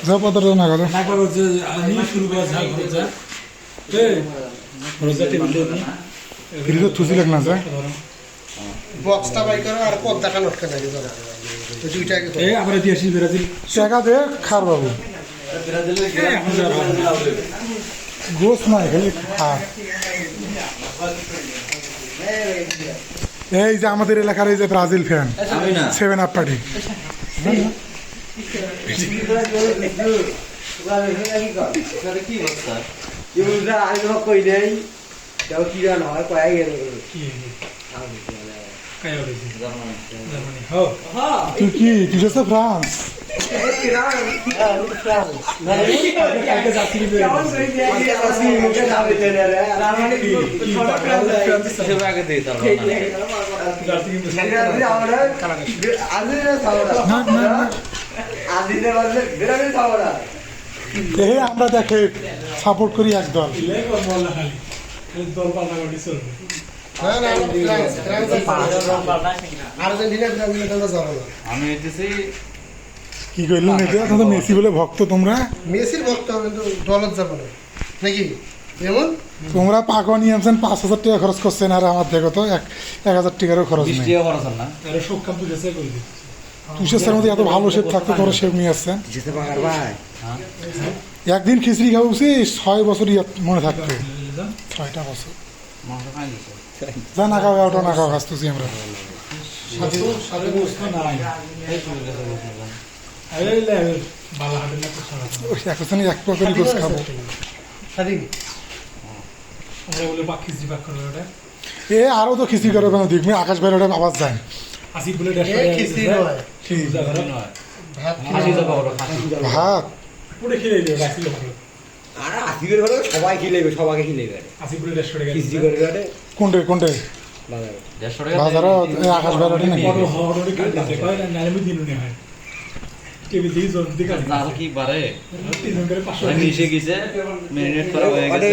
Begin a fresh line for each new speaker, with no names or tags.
যাও পদটা না গেল ফ্রিজে থুসি লাগ না যায়
বক্সটা বাই করো আর পর্দাটা লটকে থাকে দাদা ওই দুইটাকে
এই আমরা দিয়ে আসি ব্রাজিল
টাকা দে খার বাবু গোস নাই খালি খার এই যে আমাদের এলাকার এই যে ব্রাজিল ফ্যান 7 আপ পার্টি তুই কি তুই হচ্ছে ফ্রান্স আমরা দেখে সাপোর্ট করি একদল কি করলাম এটা তো মেসি বলে ভক্ত তোমরা
মেসির ভক্ত কিন্তু দলত যাবো না নাকি যেমন
তোমরা পাকা নিয়ে আনছেন 5,000 টাকা খরচ করছেন আর আমার দেখো তো 1,000 টাকারও খরচ নেই তুষের মধ্যে এত ভালো শেপ থাকতো তোমরা শেপ নিয়ে আসছেন একদিন খিচড়ি খাবো 6 বছর মনে থাকতো 6টা বছর যা না খাওয়া ওটা না খাওয়া খাচ্ছি আমরা এখন এক প্রকারই গোছ খাবো এ আরো তো খিচড়ি করে দেখবি আকাশ বাইরে ওটা আওয়াজ যায় ভাত
সবাই খিলাইবে সবাইকে খিলাইবে
কোনটে কোনটে বাজার আকাশ বাইরে ওঠে নাকি
কি বারে মিশে গেছে মেরিনেট করা হয়ে গেছে